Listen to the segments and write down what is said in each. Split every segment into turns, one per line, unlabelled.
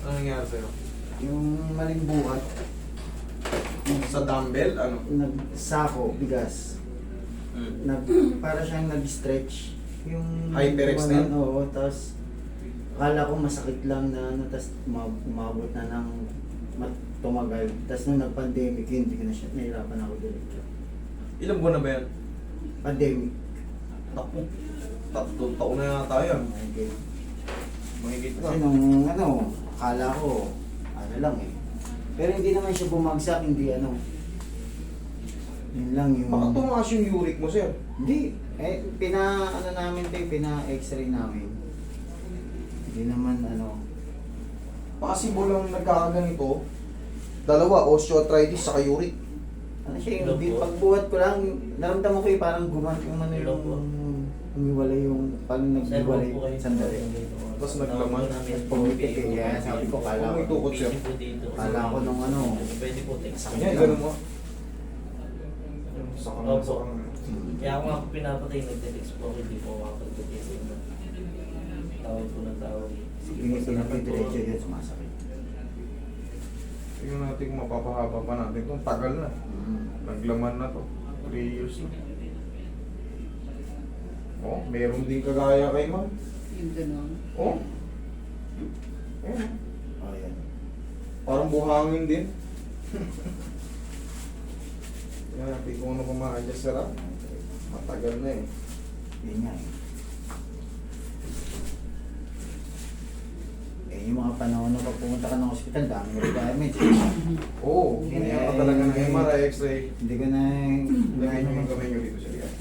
Ano nangyari sa'yo?
Yung maling buhat,
Sa dumbbell, ano?
nagsako, bigas.
Hmm.
Para siyang nag-stretch. Yung
Hyperextend?
Oo, tapos akala ko masakit lang na ano, tapos umabot na ng tumagal. Tapos nung nag-pandemic, hindi ko na siya, nahirapan ako diretso.
Ilang buwan na ba yan?
Pandemic.
Tapo. 3 taon na yata yan.
Okay.
Mahigit na.
Kasi nung akala ko, ano lang eh. Pero hindi naman siya bumagsak, hindi ano. Yun lang yung...
Baka tumaas yung uric mo, sir.
Hindi. Pina-x-ray namin. Hindi naman ano.
Possible lang nagkakaganito. 2, osteoarthritis saka uric.
Ano siya yung pagbuhat ko lang, naramdaman ko yung parang yung ano yung umiwalay yung parang naghiwalay sandali.
Tapos naglaman.
Pumitik eh. Kaya sabi ko, kala
May
ko.
tukot siya.
Kala ko nung ano.
Pwede po text.
Yan, ganun mo. Saka na,
Opo.
saka na.
Kaya ako nga po pinapatay, nagte-text po ako, hindi po ako pagkakasing na. Tawag po ng tawag.
Pinapadiretso yun, sumasakit.
Tingnan natin kung mapapahaba pa natin. Itong tagal na. Naglaman na to. 3 years na. Oh, meron din kagaya kay ma'am.
Yung gano'n.
Oh. Ayan.
Oh, yan.
Parang buhangin din. Yan, natin kung ano pa ma-adjust sir. Matagal na eh.
Yun nga eh. Eh, yung mga panahon na pag pumunta ka ng hospital, dami requirements.
Oo, hindi ka talaga ng MRI, X-ray.
Hindi ko na...
Lagay nyo yung kamay nyo dito sir. Yan.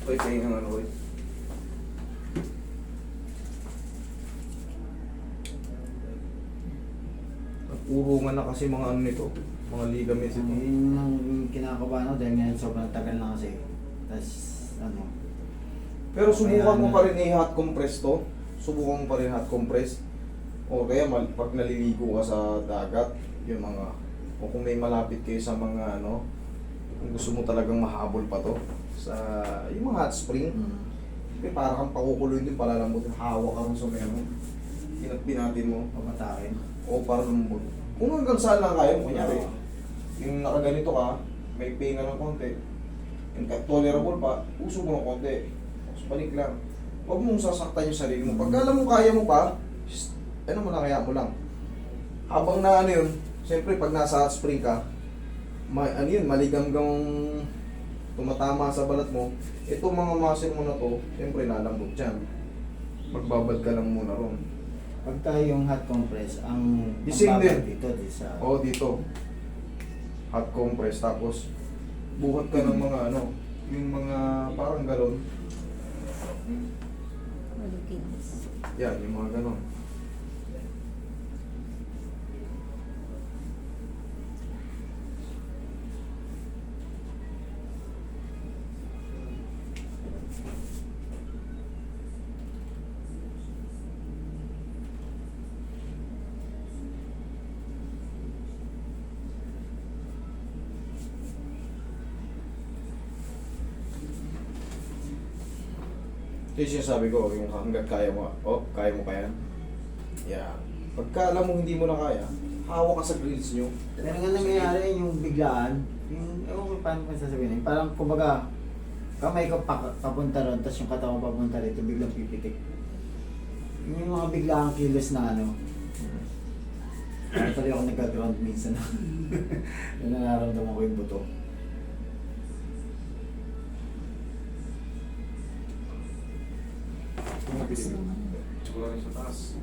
Uy, kayo nga ano, uy. Nag-urungan na kasi mga ano nito, mga ligaments ito.
Yun ang kinakabahan ako dahil ngayon sobrang tagal na kasi. Tapos, ano,
Pero subukan mo pa rin i-hot compress to. Subukan mo pa rin hot compress. O kaya pag naliligo ka sa dagat, yung mga, o kung may malapit kayo sa mga ano, kung gusto mo talagang mahabol pa to, sa yung mga hot spring, para kang pakukuloy din, palalambot, hawak ka rin sa meron. Pinatpinatin mo.
pamatakin.
O para lambot. Kung hanggang saan lang kaya mo, kunyari, yung nakaganito ka, may pain ng konti, yung tolerable pa, puso mo ng konti. Tapos balik lang. Huwag mong sasaktan yung sarili mo. Pag alam mo kaya mo pa, ano mo na kaya mo lang. Habang na ano yun, siyempre pag nasa hot spring ka, ano yun, maligam-gam tumatama sa balat mo, itong mga muscle mo na to, siyempre nalambot dyan. Magbabad ka lang muna ron.
Pagka yung hot compress, ang
Gising
babad
din.
dito, di sa...
O dito, hot compress, tapos buhat ka ng mga ano, yung mga parang galon.
Malukins.
Yan, yung mga ganon. Ito yung sinasabi ko, yung hanggat kaya mo, kaya mo pa yan. Yeah. Pagka alam mo hindi mo na kaya, hawak ka sa grills nyo.
Pero nga nangyayari yung biglaan, yung, ewan ko paano ko sasabihin, parang kumbaga, kamay ko papunta ron, tapos yung katawan papunta rito, biglang pipitik. Yung mga biglaang kilos na ano, parang tuloy ako nagka-ground minsan. Yung nararamdaman ko yung buto.
Siguro rin sa taas.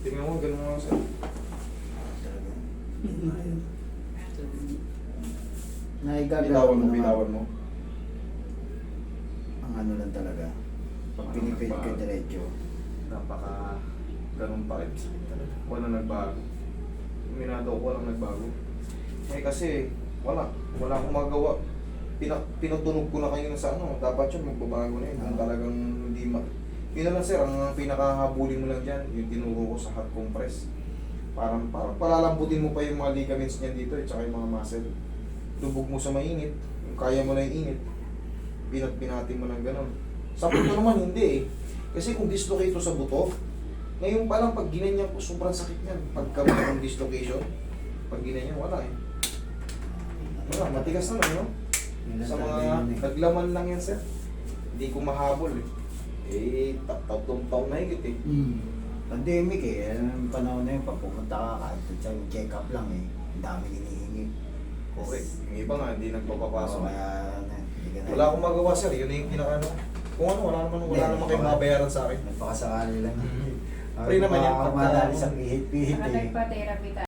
Tingnan mo, ganun mo sa
Naigagalaw
Bitawan mo,
naman.
bitawan mo.
Ang ano lang talaga. Pag pinipit ka diretso.
Napaka ganun pa rin. Wala nagbago. Minado ko walang nagbago. Eh kasi wala akong magawa. Pinutunog ko na kayo na sa ano, dapat yun magbabago na yun. Kung talagang hindi yun na lang sir, ang pinakahabulin mo lang dyan, yung tinuro ko sa hot compress. Parang palalambutin mo pa yung mga ligaments niyan dito, at saka yung mga muscle. Lubog mo sa mainit, yung kaya mo na yung init, pinat-pinatin mo ng ganun. Sa buto naman hindi eh. Kasi kung dislocate ito sa buto, ngayon pa lang pag ginanyan ko, sobrang sakit niyan. Pagka mayroong dislocation, pag ginanyan, wala eh. Wala, matigas naman, no? Sa mga naglaman lang yan, sir. Hindi ko mahabol eh. Tatlong taon na higit eh.
Pandemic eh. Alam mo, panahon na yun, pag pumunta ka, kahit sa check up lang eh. Ang dami hinihingi.
Correct. Yung iba nga, hindi nagpapapasok.
Kaya, hindi ka na.
Wala akong magawa, sir. Yun na yung pinaka-ano. Kung ano, wala naman kayong mabayaran sa akin.
Nagpakasakali lang.
Free naman yan.
Madali sa pihit-pihit
Saka
eh.
nagpa-therapy tayo.